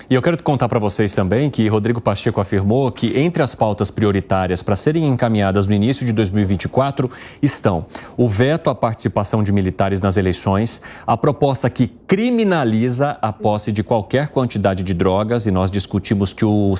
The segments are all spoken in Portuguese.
E eu quero contar para vocês também que Rodrigo Pacheco afirmou que entre as pautas prioritárias para serem encaminhadas no início de 2024 estão o veto à participação de militares nas eleições, a proposta que criminaliza a posse de qualquer quantidade de drogas, e nós discutimos que o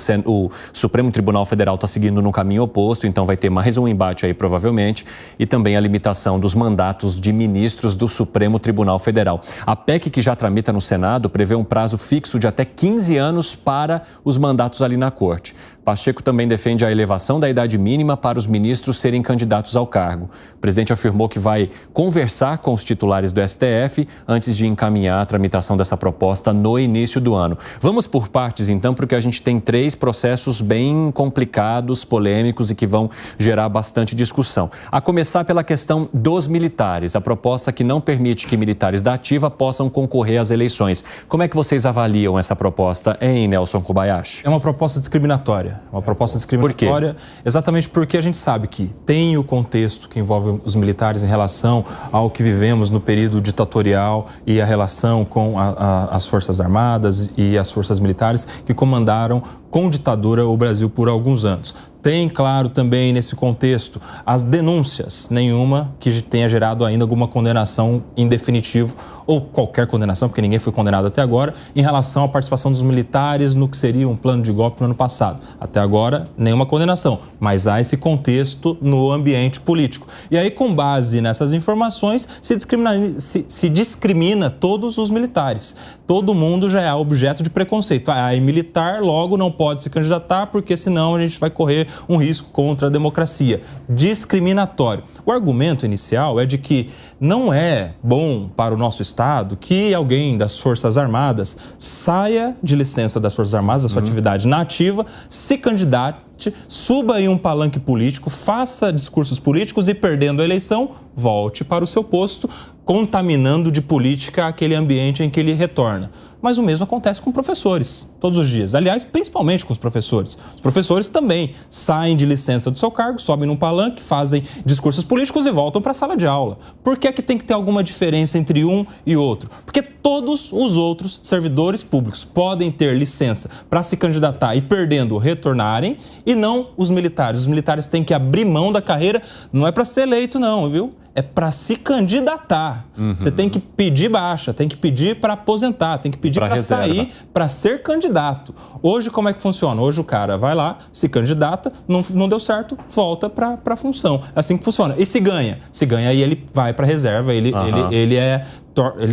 Supremo Tribunal Federal está seguindo no caminho oposto, então vai ter mais um embate aí provavelmente, e também a limitação dos mandatos de ministros do Supremo Tribunal Federal. A PEC que já tramita no Senado prevê um prazo fixo de até 15 anos para os mandatos ali na Corte. Pacheco também defende a elevação da idade mínima para os ministros serem candidatos ao cargo. O presidente afirmou que vai conversar com os titulares do STF antes de encaminhar a tramitação dessa proposta no início do ano. Vamos por partes, então, porque a gente tem 3 processos bem complicados, polêmicos e que vão gerar bastante discussão. A começar pela questão dos militares, a proposta que não permite que militares da ativa possam concorrer às eleições. Como é que vocês avaliam essa proposta, hein, Nelson Kobayashi? É uma proposta discriminatória. Uma proposta discriminatória. Por quê? Exatamente porque a gente sabe que tem o contexto que envolve os militares em relação ao que vivemos no período ditatorial e a relação com as Forças Armadas e as Forças Militares que comandaram com ditadura o Brasil por alguns anos. Tem, claro, também nesse contexto as denúncias, nenhuma que tenha gerado ainda alguma condenação em definitivo ou qualquer condenação, porque ninguém foi condenado até agora, em relação à participação dos militares no que seria um plano de golpe no ano passado. Até agora, nenhuma condenação, mas há esse contexto no ambiente político. E aí, com base nessas informações, se discrimina todos os militares. Todo mundo já é objeto de preconceito. E militar logo não pode se candidatar, porque senão a gente vai correr um risco contra a democracia. Discriminatório. O argumento inicial é de que não é bom para o nosso Estado que alguém das Forças Armadas saia de licença das Forças Armadas, da sua atividade na ativa, se candidate, suba em um palanque político, faça discursos políticos e, perdendo a eleição, volte para o seu posto, contaminando de política aquele ambiente em que ele retorna. Mas o mesmo acontece com professores, todos os dias. Aliás, principalmente com os professores. Os professores também saem de licença do seu cargo, sobem num palanque, fazem discursos políticos e voltam para a sala de aula. Por que é que tem que ter alguma diferença entre um e outro? Porque todos os outros servidores públicos podem ter licença para se candidatar e, perdendo, retornarem, e não os militares. Os militares têm que abrir mão da carreira, não é para ser eleito não, viu? É para se candidatar. Você tem que pedir baixa, tem que pedir para aposentar, tem que pedir para sair, para ser candidato. Hoje, como é que funciona? Hoje o cara vai lá, se candidata, não deu certo, volta para a função. É assim que funciona. E se ganha? Se ganha, aí ele vai para a reserva, ele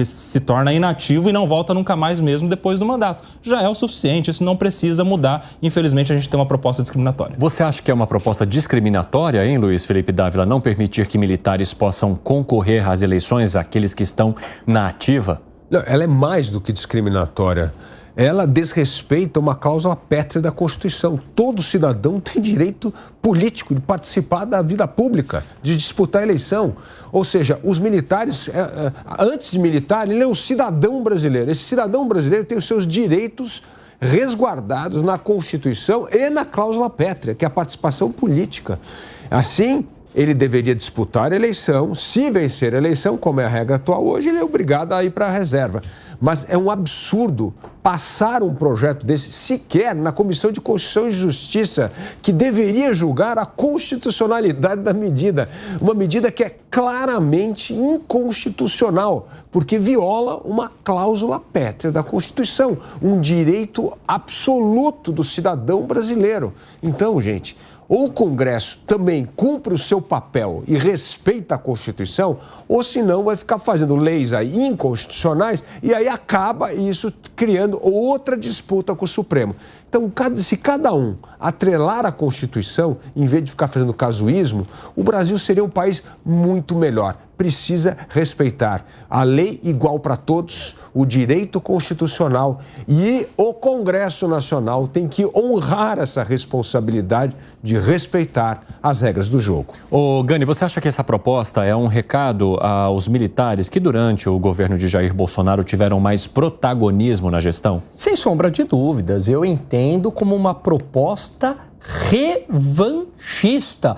se torna inativo e não volta nunca mais mesmo depois do mandato. Já é o suficiente, isso não precisa mudar. Infelizmente, a gente tem uma proposta discriminatória. Você acha que é uma proposta discriminatória, hein, Luiz Felipe Dávila, não permitir que militares possam concorrer às eleições, aqueles que estão na ativa? Não, ela é mais do que discriminatória. Ela desrespeita uma cláusula pétrea da Constituição. Todo cidadão tem direito político de participar da vida pública, de disputar a eleição. Ou seja, os militares, antes de militar, ele é um cidadão brasileiro. Esse cidadão brasileiro tem os seus direitos resguardados na Constituição e na cláusula pétrea, que é a participação política. Assim, ele deveria disputar a eleição. Se vencer a eleição, como é a regra atual hoje, ele é obrigado a ir para a reserva. Mas é um absurdo passar um projeto desse sequer na Comissão de Constituição e Justiça, que deveria julgar a constitucionalidade da medida. Uma medida que é claramente inconstitucional, porque viola uma cláusula pétrea da Constituição, um direito absoluto do cidadão brasileiro. Então, gente, ou o Congresso também cumpre o seu papel e respeita a Constituição, ou senão vai ficar fazendo leis aí inconstitucionais e aí acaba isso criando outra disputa com o Supremo. Então, se cada um atrelar a Constituição, em vez de ficar fazendo casuísmo, o Brasil seria um país muito melhor. Precisa respeitar a lei igual para todos, o direito constitucional, e o Congresso Nacional tem que honrar essa responsabilidade de respeitar as regras do jogo. Ô, Gani, você acha que essa proposta é um recado aos militares que durante o governo de Jair Bolsonaro tiveram mais protagonismo na gestão? Sem sombra de dúvidas, eu entendo como uma proposta revanchista.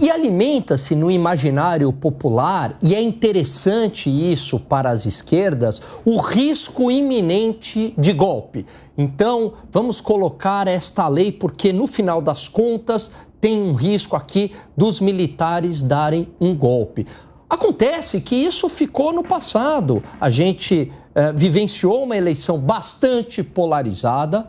E alimenta-se no imaginário popular, e é interessante isso para as esquerdas, o risco iminente de golpe. Então, vamos colocar esta lei, porque no final das contas tem um risco aqui dos militares darem um golpe. Acontece que isso ficou no passado. A gente vivenciou uma eleição bastante polarizada,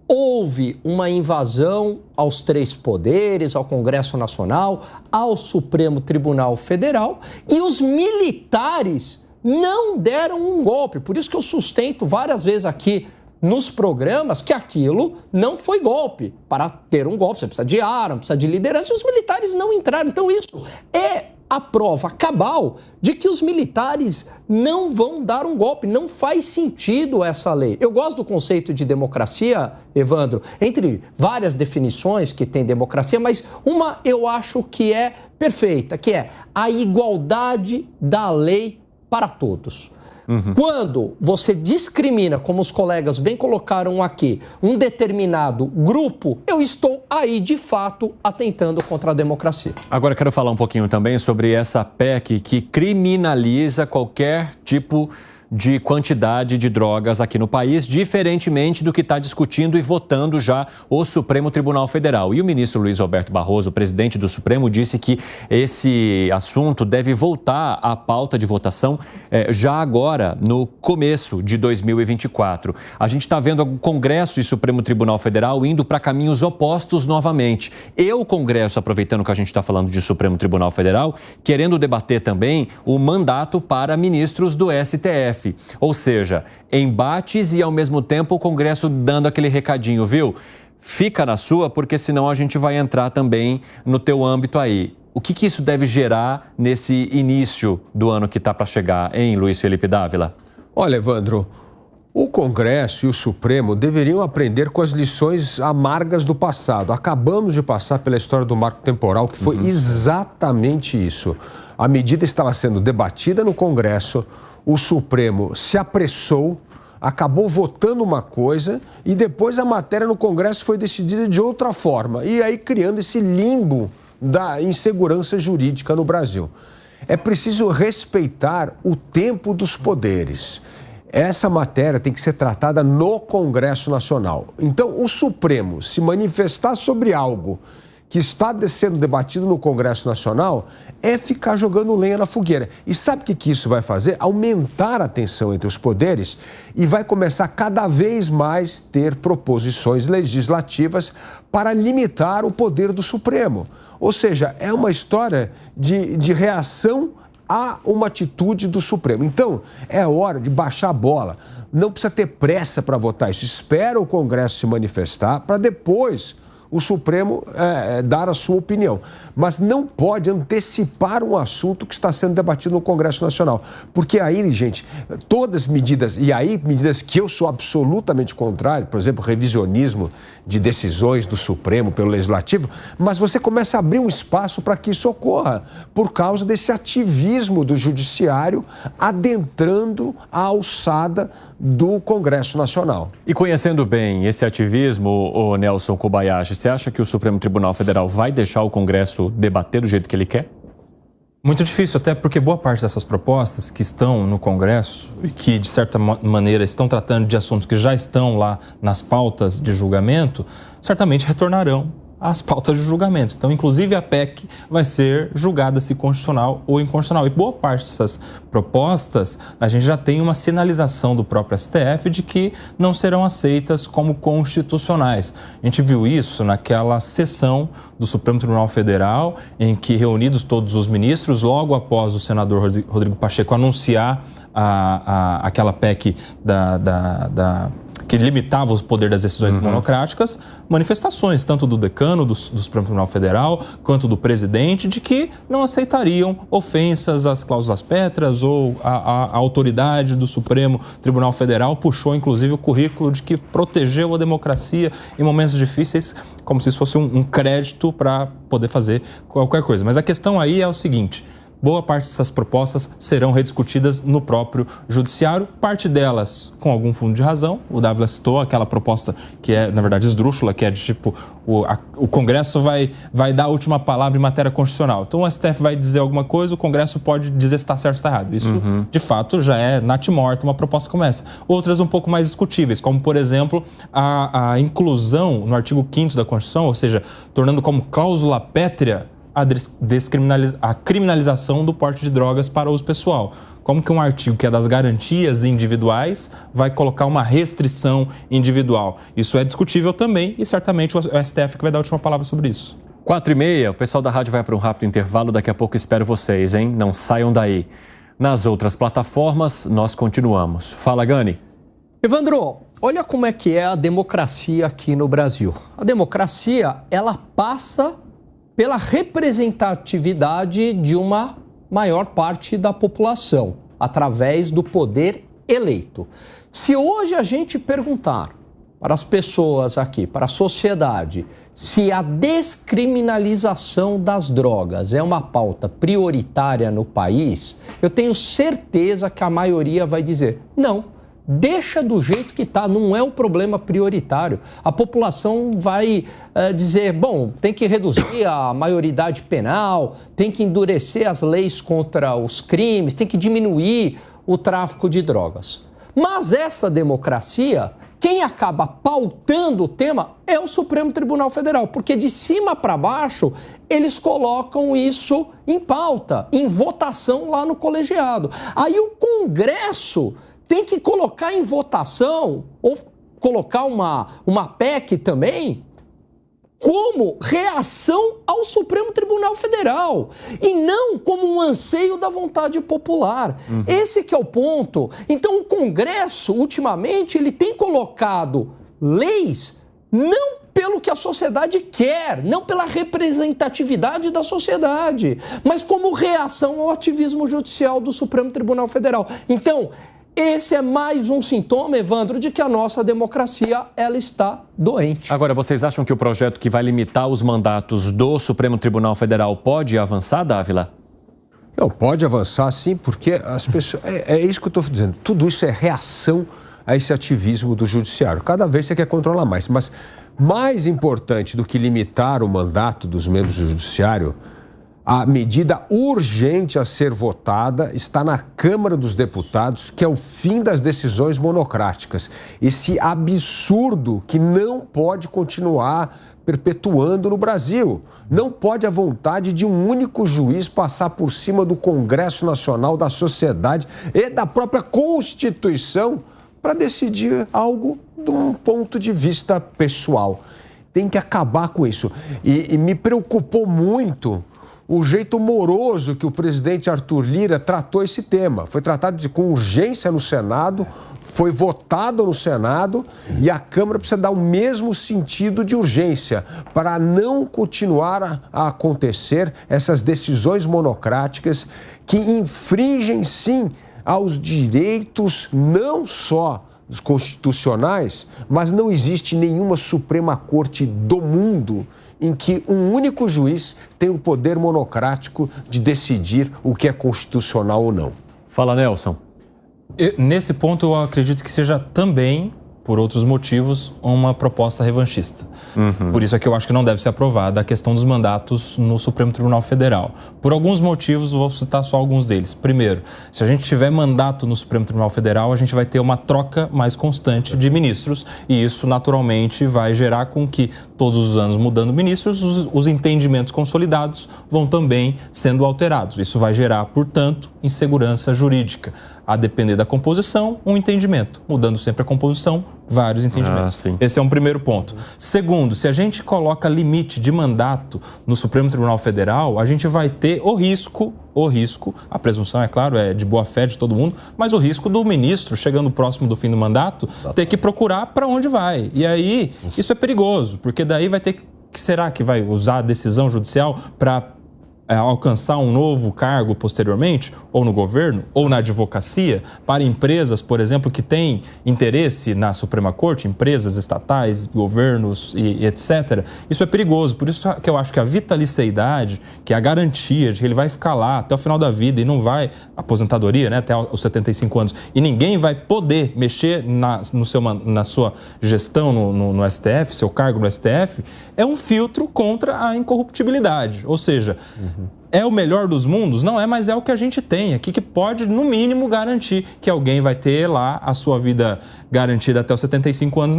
houve uma invasão aos três poderes, ao Congresso Nacional, ao Supremo Tribunal Federal, e os militares não deram um golpe. Por isso que eu sustento várias vezes aqui nos programas que aquilo não foi golpe. Para ter um golpe, você precisa de arma, precisa de liderança, e os militares não entraram. Então isso é a prova cabal de que os militares não vão dar um golpe. Não faz sentido essa lei. Eu gosto do conceito de democracia, Evandro, entre várias definições que tem democracia, mas uma eu acho que é perfeita, que é a igualdade da lei para todos. Quando você discrimina, como os colegas bem colocaram aqui, um determinado grupo, eu estou aí, de fato, atentando contra a democracia. Agora, quero falar um pouquinho também sobre essa PEC que criminaliza qualquer tipo de quantidade de drogas aqui no país, diferentemente do que está discutindo e votando já o Supremo Tribunal Federal. E o ministro Luiz Roberto Barroso, presidente do Supremo, disse que esse assunto deve voltar à pauta de votação já agora, no começo de 2024. A gente está vendo o Congresso e Supremo Tribunal Federal indo para caminhos opostos novamente. E o Congresso, aproveitando que a gente está falando de Supremo Tribunal Federal, querendo debater também o mandato para ministros do STF. Ou seja, embates e, ao mesmo tempo, o Congresso dando aquele recadinho, viu? Fica na sua, porque senão a gente vai entrar também no teu âmbito aí. O que isso deve gerar nesse início do ano que está para chegar, hein, Luiz Felipe Dávila? Olha, Evandro, o Congresso e o Supremo deveriam aprender com as lições amargas do passado. Acabamos de passar pela história do marco temporal, que foi exatamente isso. A medida estava sendo debatida no Congresso, o Supremo se apressou, acabou votando uma coisa e depois a matéria no Congresso foi decidida de outra forma. E aí criando esse limbo da insegurança jurídica no Brasil. É preciso respeitar o tempo dos poderes. Essa matéria tem que ser tratada no Congresso Nacional. Então, o Supremo se manifestar sobre algo que está sendo debatido no Congresso Nacional é ficar jogando lenha na fogueira. E sabe o que isso vai fazer? Aumentar a tensão entre os poderes e vai começar cada vez mais ter proposições legislativas para limitar o poder do Supremo. Ou seja, é uma história de reação a uma atitude do Supremo. Então, é hora de baixar a bola. Não precisa ter pressa para votar isso. Espera o Congresso se manifestar para depois o Supremo dar a sua opinião. Mas não pode antecipar um assunto que está sendo debatido no Congresso Nacional. Porque aí, gente, todas medidas, e aí medidas que eu sou absolutamente contrário, por exemplo, revisionismo de decisões do Supremo pelo Legislativo, mas você começa a abrir um espaço para que isso ocorra, por causa desse ativismo do Judiciário adentrando a alçada do Congresso Nacional. E conhecendo bem esse ativismo, o Nelson Kobayashi, você acha que o Supremo Tribunal Federal vai deixar o Congresso debater do jeito que ele quer? Muito difícil, até porque boa parte dessas propostas que estão no Congresso e que, de certa maneira, estão tratando de assuntos que já estão lá nas pautas de julgamento, certamente retornarão às pautas de julgamento. Então, inclusive, a PEC vai ser julgada se constitucional ou inconstitucional. E boa parte dessas propostas, a gente já tem uma sinalização do próprio STF de que não serão aceitas como constitucionais. A gente viu isso naquela sessão do Supremo Tribunal Federal, em que, reunidos todos os ministros, logo após o senador Rodrigo Pacheco anunciar aquela PEC que limitava o poder das decisões monocráticas, manifestações, tanto do decano do Supremo Tribunal Federal, quanto do presidente, de que não aceitariam ofensas às cláusulas pétreas ou a autoridade do Supremo Tribunal Federal puxou, inclusive, o currículo de que protegeu a democracia em momentos difíceis, como se isso fosse um crédito para poder fazer qualquer coisa. Mas a questão aí é o seguinte: boa parte dessas propostas serão rediscutidas no próprio judiciário, parte delas com algum fundo de razão. O Dávila citou aquela proposta que é, na verdade, esdrúxula, que é de tipo, o Congresso vai dar a última palavra em matéria constitucional. Então o STF vai dizer alguma coisa, o Congresso pode dizer se está certo ou está errado. Isso, de fato, já é natimorta uma proposta como essa. Outras um pouco mais discutíveis, como, por exemplo, a inclusão no artigo 5º da Constituição, ou seja, tornando como cláusula pétrea a criminalização do porte de drogas para uso pessoal. Como que um artigo que é das garantias individuais vai colocar uma restrição individual? Isso é discutível também e certamente o STF que vai dar a última palavra sobre isso. 4h30, o pessoal da rádio vai para um rápido intervalo, daqui a pouco espero vocês, hein? Não saiam daí. Nas outras plataformas, nós continuamos. Fala, Gani. Evandro, olha como é que é a democracia aqui no Brasil. A democracia, ela passa pela representatividade de uma maior parte da população, através do poder eleito. Se hoje a gente perguntar para as pessoas aqui, para a sociedade, se a descriminalização das drogas é uma pauta prioritária no país, eu tenho certeza que a maioria vai dizer não. Deixa do jeito que está, não é um problema prioritário. A população vai dizer, bom, tem que reduzir a maioridade penal, tem que endurecer as leis contra os crimes, tem que diminuir o tráfico de drogas. Mas essa democracia, quem acaba pautando o tema é o Supremo Tribunal Federal, porque de cima para baixo eles colocam isso em pauta, em votação lá no colegiado. Aí o Congresso tem que colocar em votação, ou colocar uma PEC também, como reação ao Supremo Tribunal Federal, e não como um anseio da vontade popular. Esse que é o ponto. Então o Congresso, ultimamente, ele tem colocado leis não pelo que a sociedade quer, não pela representatividade da sociedade, mas como reação ao ativismo judicial do Supremo Tribunal Federal. Então, esse é mais um sintoma, Evandro, de que a nossa democracia ela está doente. Agora, vocês acham que o projeto que vai limitar os mandatos do Supremo Tribunal Federal pode avançar, Dávila? Não, pode avançar sim, porque as pessoas... É isso que eu estou dizendo. Tudo isso é reação a esse ativismo do judiciário. Cada vez você quer controlar mais. Mas mais importante do que limitar o mandato dos membros do judiciário, a medida urgente a ser votada está na Câmara dos Deputados, que é o fim das decisões monocráticas. Esse absurdo que não pode continuar perpetuando no Brasil. Não pode a vontade de um único juiz passar por cima do Congresso Nacional, da sociedade e da própria Constituição para decidir algo de um ponto de vista pessoal. Tem que acabar com isso. E me preocupou muito o jeito moroso que o presidente Arthur Lira tratou esse tema. Foi tratado com urgência no Senado, foi votado no Senado e a Câmara precisa dar o mesmo sentido de urgência para não continuar a acontecer essas decisões monocráticas que infringem, sim, aos direitos não só dos constitucionais, mas não existe nenhuma Suprema Corte do mundo em que um único juiz tem o poder monocrático de decidir o que é constitucional ou não. Fala, Nelson. Nesse ponto, eu acredito que seja também, por outros motivos, uma proposta revanchista. Por isso é que eu acho que não deve ser aprovada a questão dos mandatos no Supremo Tribunal Federal. Por alguns motivos, vou citar só alguns deles. Primeiro, se a gente tiver mandato no Supremo Tribunal Federal, a gente vai ter uma troca mais constante de ministros e isso, naturalmente, vai gerar com que, todos os anos mudando ministros, os entendimentos consolidados vão também sendo alterados. Isso vai gerar, portanto, insegurança jurídica. A depender da composição, um entendimento. Mudando sempre a composição, vários entendimentos. Esse é um primeiro ponto. Segundo, se a gente coloca limite de mandato no Supremo Tribunal Federal, a gente vai ter o risco, a presunção, é claro, é de boa fé de todo mundo, mas o risco do ministro, chegando próximo do fim do mandato, ter que procurar para onde vai. E aí, isso é perigoso, porque daí vai ter que... Será que vai usar a decisão judicial para alcançar um novo cargo posteriormente, ou no governo, ou na advocacia, para empresas, por exemplo, que têm interesse na Suprema Corte, empresas estatais, governos e etc., isso é perigoso. Por isso que eu acho que a vitalicidade, que é a garantia de que ele vai ficar lá até o final da vida e não vai, aposentadoria, né, até os 75 anos, e ninguém vai poder mexer na sua gestão no STF, seu cargo no STF, é um filtro contra a incorruptibilidade. Ou seja, é o melhor dos mundos? Não é, mas é o que a gente tem aqui, que pode, no mínimo, garantir que alguém vai ter lá a sua vida garantida até os 75 anos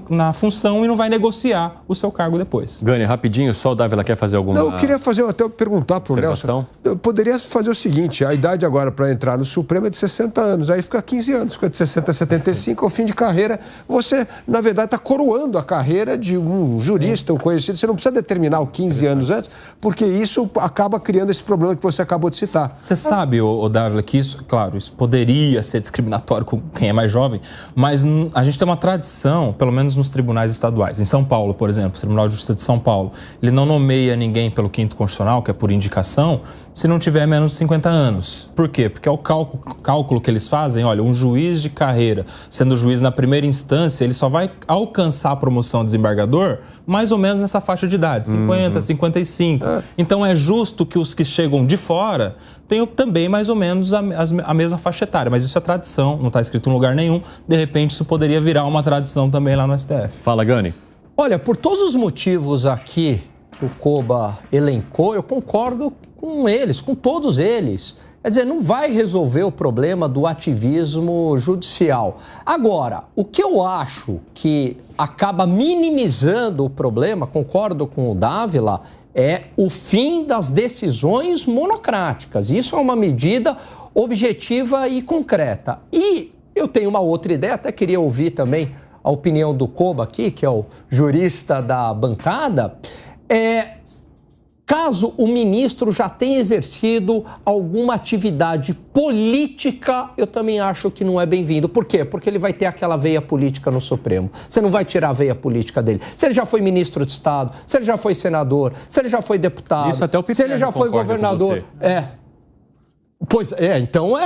na função e não vai negociar o seu cargo depois. Gani, rapidinho, só o Dávila quer fazer alguma... Não, eu queria até perguntar para o Nelson. Eu poderia fazer o seguinte, a idade agora para entrar no Supremo é de 60 anos, aí fica 15 anos, fica de 60 a 75, ao fim de carreira, você, na verdade, está coroando a carreira de um jurista, um conhecido, você não precisa determinar o 15 anos antes, porque isso acaba criando esse problema que você acabou de citar. Você sabe, Dávila, que isso, claro, isso poderia ser discriminatório com quem é mais jovem, mas a gente tem uma tradição, pelo menos nos tribunais estaduais. Em São Paulo, por exemplo, o Tribunal de Justiça de São Paulo, ele não nomeia ninguém pelo quinto constitucional, que é por indicação, se não tiver menos de 50 anos. Por quê? Porque é o cálculo que eles fazem, olha, um juiz de carreira, sendo juiz na primeira instância, ele só vai alcançar a promoção de desembargador mais ou menos nessa faixa de idade, 50, 55. Então é justo que os que chegam de fora tenham também mais ou menos a mesma faixa etária, mas isso é tradição, não está escrito em lugar nenhum, de repente isso poderia virar uma tradição também lá no STF. Fala, Gani. Olha, por todos os motivos aqui que o Koba elencou, eu concordo com eles, com todos eles. Quer dizer, não vai resolver o problema do ativismo judicial. Agora, o que eu acho que acaba minimizando o problema, concordo com o Dávila, é o fim das decisões monocráticas. Isso é uma medida objetiva e concreta. E eu tenho uma outra ideia, até queria ouvir também a opinião do Koba aqui, que é o jurista da bancada. Caso o ministro já tenha exercido alguma atividade política, eu também acho que não é bem-vindo. Por quê? Porque ele vai ter aquela veia política no Supremo. Você não vai tirar a veia política dele. Se ele já foi ministro de Estado, se ele já foi senador, se ele já foi deputado, isso até o se ele já foi governador... Pois é, então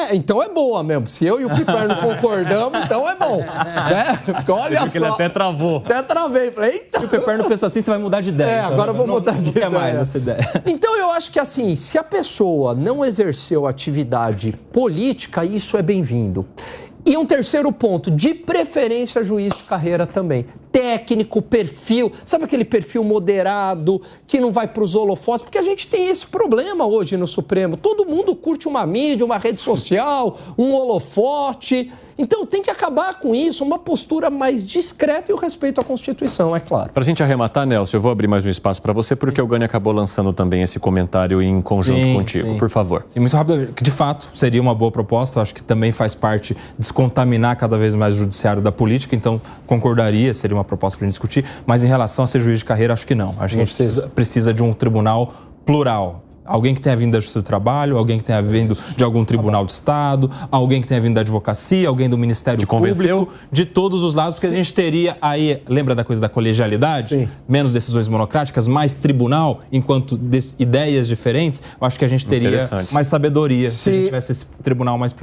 é boa mesmo. Se eu e o Piperno concordamos, então é bom. Né? Porque olha só. Ele até travou. Até travei. Falei, eita. Se o Piperno pensa assim, você vai mudar de ideia. Então, agora eu vou mudar de ideia. Não quer mais essa ideia. Então eu acho que assim, se a pessoa não exerceu atividade política, isso é bem-vindo. E um terceiro ponto, de preferência juiz de carreira também. Técnico, perfil, sabe aquele perfil moderado, que não vai para os holofotes? Porque a gente tem esse problema hoje no Supremo. Todo mundo curte uma mídia, uma rede social, um holofote. Então tem que acabar com isso, uma postura mais discreta e o respeito à Constituição, é claro. Para a gente arrematar, Nelson, eu vou abrir mais um espaço para você, porque o Gani acabou lançando também esse comentário em conjunto contigo. Por favor. Sim, muito rápido, que de fato seria uma boa proposta, acho que também faz parte descontaminar cada vez mais o judiciário da política, então concordaria, seria uma proposta para a gente discutir, mas em relação a ser juiz de carreira, acho que não. Acho que a gente precisa de um tribunal plural. Alguém que tenha vindo da Justiça do Trabalho, alguém que tenha vindo de algum tribunal de Estado, alguém que tenha vindo da advocacia, alguém do Ministério Público, de todos os lados, porque a gente teria aí, lembra da coisa da colegialidade? Sim. Menos decisões monocráticas, mais tribunal, enquanto ideias diferentes, eu acho que a gente teria mais sabedoria se a gente tivesse esse tribunal mais plural.